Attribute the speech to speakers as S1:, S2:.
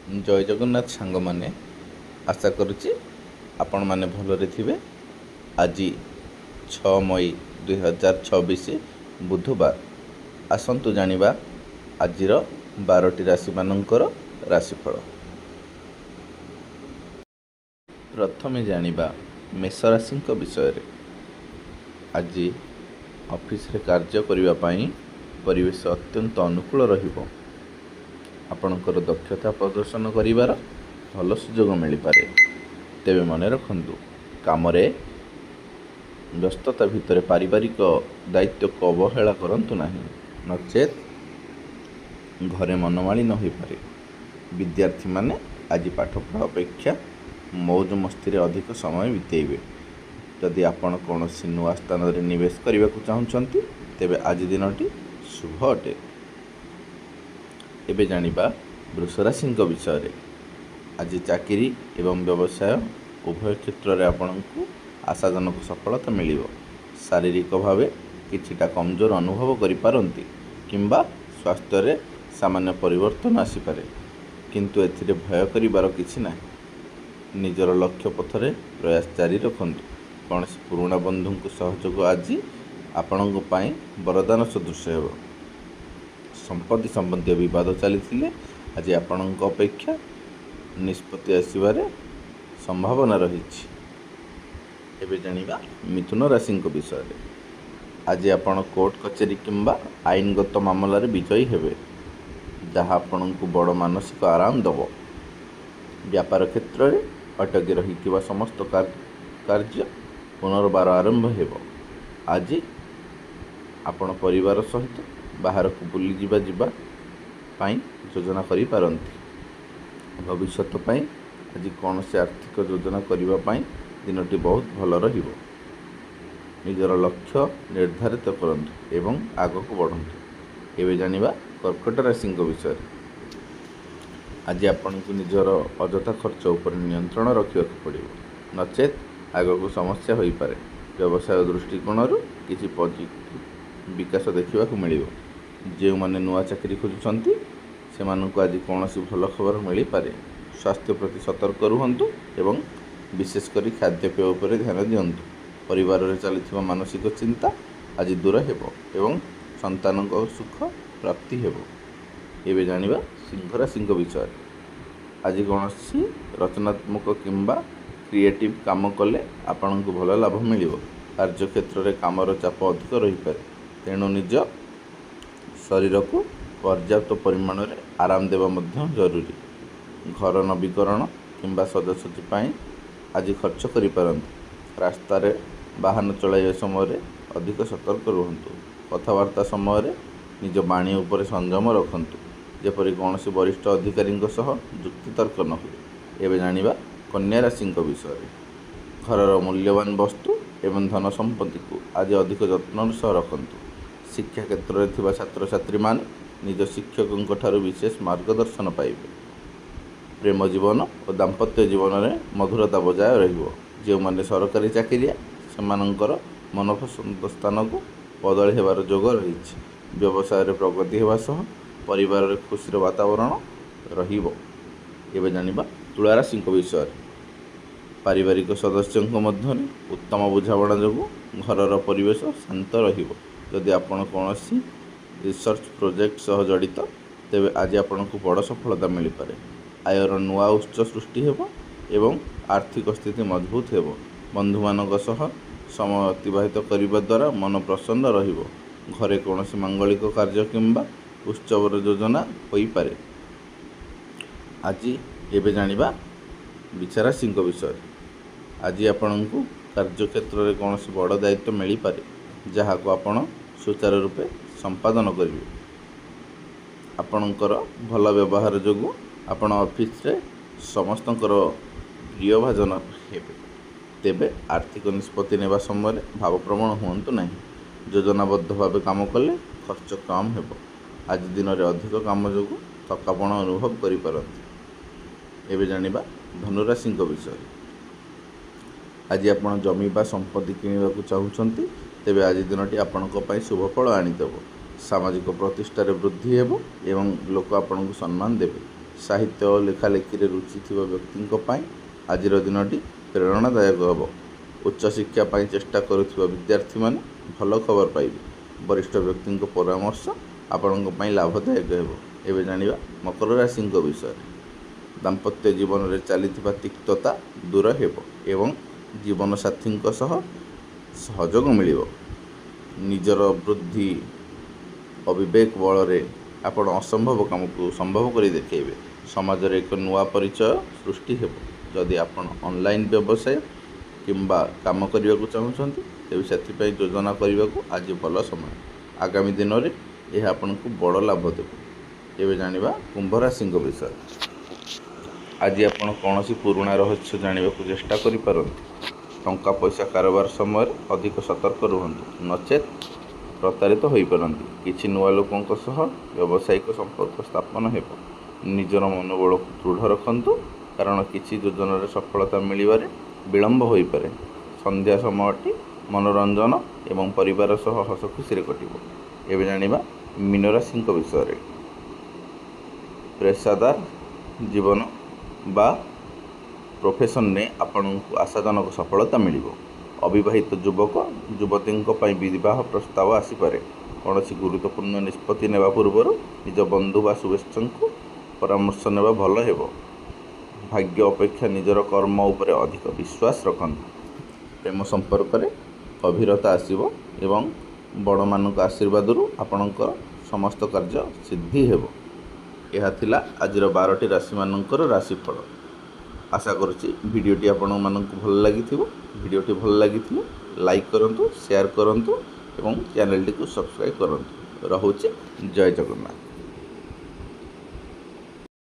S1: जय जगन्नाथ सांग माने आशा करुच्ची आपण माने भलरे थिबे। आज 6 मई 2026 बुधवार। आसंतु जानिबा आजिर 12टी राशि मानकर राशिफल। प्रथमे जानिबा मेष राशि विषय रे। आज ऑफिस रे कार्य करिबा पई परिवेश अत्यंत अनुकूल रहिबो। आपणकर दक्षता प्रदर्शन करिवार भल सुजोग मिल पारे। तेबे मन रखंतु काम व्यस्तता भितर पारिवारिक दायित्व को अवहेला करंतु नहीं, नचेत घरे मनमालिन हो पारे। विद्यार्थी माने आज पाठपढ़ा अपेक्षा मौज मस्ती रे अधिक समय बितेबे। जदि आपण कौनसी नुआ स्थान में निवेश करने को चाहते तेबे आज दिनटी शुभ अटे। एबे जानिबा वृष राशि विषय रे। आज चाकरी एवं व्यवसाय उभय क्षेत्र में आपको आशाजनक सफलता मिल। शारीरिक भाव किछिटा कमजोर अनुभव करिपारंती किंबा स्वास्थ्य रे सामान्य परिवर्तन आसीपारे, किंतु एथिरे भय करिबार किछि नाही। निजर लक्ष्य पथरे प्रयास जारी रखंतु। कौन पुराणा बंधु सहयोग आज आपणक पई वरदान सदृश हेब। संपत्ति संबंधी विवाद चली आज आपणक अपेक्षा निष्पत्ति आसबार संभावना रही। एबे जानिबा मिथुन राशि विषय रे। आज आपण कोर्ट कचेरी किंबा आईनगत मामला रे विजयी हेबे, जहाँ आपणक बड़ मानसिक आराम दब। व्यापार क्षेत्र में अटकी रही समस्त कार्य पुनर्बार आरंभ हेब। आज आपण परिवार सहित बाहर को बुली जीवा पाई योजना करि पारंती। भविष्यत पाई आज कौन से आर्थिक योजना करने पाई दिनटी बहुत भल रहिबो। निजर लक्ष्य निर्धारित करंतु एवं आगक बढ़ंतु। एबे जानिबा कर्कट राशि विषय। आज आपण को निजर अजथा खर्च उपर नियंत्रण रखा पड़ो, नचेत आगक समस्या हो पारे। व्यवसाय दृष्टिकोण किसी पॉजिटिव विकास देखा मिल। जो मैंने नुआ चाकरी खोजुंट से आज कौन सी भल खबर मिल पारे। स्वास्थ्य प्रति सतर्क रुहंतु एवं विशेषकर खाद्यपेय उपर ध्यान दिंतु। परिवार में चली मानसिक चिंता आज दूर हेब एवं संतान सुख प्राप्ति हेब। एबे जानिबा सिंह राशि विषय। आज कौन सी रचनात्मक किंबा क्रिएटिव काम कले आपण को भल लाभ मिल। कार्य क्षेत्र में कामर चाप अधिक रही पारे, तेणु निज शरीर को पर्याप्त परिमाण में आराम देवा जरूरी। घर नवीकरण किंबा सजासजी पाई आज खर्च करि पारंती। रास्ता रे वाहन चलाइबा समय अधिक सतर्क रुहंतु। कथबार्ता समय निज बाणी उपर संयम रखंतु, जेपरि कौन से वरिष्ठ अधिकारी सह जुक्तितर्क न हो। एबे जानिबा कन्या राशि विषय। घरर मूल्यवान वस्तु एवं धन संपत्ति को आज अधिक जत्न सह रखंतु। शिक्षा क्षेत्र में थिबा छात्र छात्री मान निज शिक्षकों ठारू विशेष मार्गदर्शन पाइबे। प्रेम जीवन और दाम्पत्य जीवन में मधुरता बजाय रहिबो। जो माने सरकारी चाकरिया सेमानंकर मनपसंद स्थान को बदली हेबार जोग रही। व्यवसाय रे प्रगति हेबा सह परिवार रे खुशीर वातावरण रहिबो। एबे जानिबा तुला राशि विषय। पारिवारिक सदस्यों मध्य उत्तम बुझाणा जो घरर परिवेश शांत रहिबो। जदि आपण कौनसी रिसर्च प्रोजेक्ट सह जड़ित तेबे आज आपण को बड़ सफलता मिल पारे। आयर नुआ उत्स सृष्टि हेबो एवं आर्थिक स्थिति मजबूत हेबो। बंधु मानक सह समय अतिबाहित करने द्वारा मन प्रसन्न रहिबो। घरे कौनसी मांगलिक कार्य किंबा उत्सवर योजना हो पारे। आज एबे जानिबा बिछा राशि विषय। आज आपण को कार्य क्षेत्र में कौन से बड़ दायित्व मिल पारे, जहाँ को आपण सुचारू रूपे संपादन करेंगे। आपणकर भल व्यवहार जो आपण ऑफिस रे समस्त प्रिय भाजन हेबे। तेबे आर्थिक निष्पत्ति नेबा समय भावप्रवण हुंतु नहीं। योजनाबद्ध भाव काम कले खर्च कम हेबो। आज दिन में अधिक काम जो थकापण अनुभव करिपारंती। एबे जानिबा धनुराशि विषय। आज आपण जमी बा संपत्ति किनिबा को चाहुचंती तेबे आज दिनटी आपणक पई शुभफल आनिदेव। सामाजिक प्रतिष्ठार वृद्धि हेब एवं लोक आपन को सम्मान देवे। ସାହିତ୍ୟ ଓ ଲେଖାଲେଖିରେ ରୁଚି ଥିବା ବ୍ୟକ୍ତିଙ୍କ ପାଇଁ ଆଜିର ଦିନଟି ପ୍ରେରଣାଦାୟକ ହେବ। ଉଚ୍ଚଶିକ୍ଷା ପାଇଁ ଚେଷ୍ଟା କରୁଥିବା ବିଦ୍ୟାର୍ଥୀମାନେ ଭଲ ଖବର ପାଇବେ। ବରିଷ୍ଠ ବ୍ୟକ୍ତିଙ୍କ ପରାମର୍ଶ ଆପଣଙ୍କ ପାଇଁ ଲାଭଦାୟକ ହେବ। ଏବେ ଜାଣିବା ମକର ରାଶିଙ୍କ ବିଷୟରେ। ଦାମ୍ପତ୍ୟ ଜୀବନରେ ଚାଲିଥିବା ତିକ୍ତତା ଦୂର ହେବ ଏବଂ ଜୀବନସାଥୀଙ୍କ ସହ ସହଯୋଗ ମିଳିବ। ନିଜର ବୁଦ୍ଧି ଓ ବିବେକ ବଳରେ ଆପଣ ଅସମ୍ଭବ କାମକୁ ସମ୍ଭବ କରି ଦେଖାଇବେ। ସମାଜରେ ଏକ ନୂଆ ପରିଚୟ ସୃଷ୍ଟି ହେବ। ଯଦି ଆପଣ ଅନଲାଇନ୍ ବ୍ୟବସାୟ କିମ୍ବା କାମ କରିବାକୁ ଚାହୁଁଛନ୍ତି ତେବେ ସେଥିପାଇଁ ଯୋଜନା କରିବାକୁ ଆଜି ଭଲ ସମୟ। ଆଗାମୀ ଦିନରେ ଏହା ଆପଣଙ୍କୁ ବଡ଼ ଲାଭ ଦେବ। ଏବେ ଜାଣିବା କୁମ୍ଭ ରାଶିଙ୍କ ବିଷୟରେ। ଆଜି ଆପଣ କୌଣସି ପୁରୁଣା ରହସ୍ୟ ଜାଣିବାକୁ ଚେଷ୍ଟା କରିପାରନ୍ତି। ଟଙ୍କା ପଇସା କାରବାର ସମୟରେ ଅଧିକ ସତର୍କ ରୁହନ୍ତୁ, ନଚେତ୍ ପ୍ରତାରିତ ହୋଇପାରନ୍ତି। କିଛି ନୂଆ ଲୋକଙ୍କ ସହ ବ୍ୟବସାୟିକ ସମ୍ପର୍କ ସ୍ଥାପନ ହେବ। ନିଜର ମନୋବଳକୁ ଦୃଢ଼ ରଖନ୍ତୁ, କାରଣ କିଛି ଯୋଜନାରେ ସଫଳତା ମିଳିବାରେ ବିଳମ୍ବ ହୋଇପାରେ। ସନ୍ଧ୍ୟା ସମୟଟି ମନୋରଞ୍ଜନ ଏବଂ ପରିବାର ସହ ହସ ଖୁସିରେ କଟିବ। ଏବେ ଜାଣିବା ମୀନ ରାଶିଙ୍କ ବିଷୟରେ। ପେଶାଦାର ଜୀବନ ବା ପ୍ରୋଫେସନରେ ଆପଣଙ୍କୁ ଆଶାଜନକ ସଫଳତା ମିଳିବ। ଅବିବାହିତ ଯୁବକ ଯୁବତୀଙ୍କ ପାଇଁ ବିବାହ ପ୍ରସ୍ତାବ ଆସିପାରେ। କୌଣସି ଗୁରୁତ୍ୱପୂର୍ଣ୍ଣ ନିଷ୍ପତ୍ତି ନେବା ପୂର୍ବରୁ ନିଜ ବନ୍ଧୁ ବା ଶୁଭେଚ୍ଛୁକଙ୍କୁ ପରାମର୍ଶ ନେବା ଭଲ ହେବ। ଭାଗ୍ୟ ଅପେକ୍ଷା ନିଜର କର୍ମ ଉପରେ ଅଧିକ ବିଶ୍ୱାସ ରଖନ୍ତୁ। ପ୍ରେମ ସମ୍ପର୍କରେ ଗଭୀରତା ଆସିବ ଏବଂ ବଡ଼ମାନଙ୍କ ଆଶୀର୍ବାଦରୁ ଆପଣଙ୍କର ସମସ୍ତ କାର୍ଯ୍ୟ ସିଦ୍ଧି ହେବ। ଏହା ଥିଲା ଆଜିର 12ଟି ରାଶିମାନଙ୍କର ରାଶିଫଳ। ଆଶା କରୁଛି ଭିଡ଼ିଓଟି ଆପଣମାନଙ୍କୁ ଭଲ ଲାଗିଥିବ। ଭିଡ଼ିଓଟି ଭଲ ଲାଗିଥିଲେ ଲାଇକ୍ କରନ୍ତୁ, ସେୟାର କରନ୍ତୁ ଏବଂ ଚ୍ୟାନେଲଟିକୁ ସବସ୍କ୍ରାଇବ୍ କରନ୍ତୁ। ରହୁଛି, ଜୟ ଜଗନ୍ନାଥ।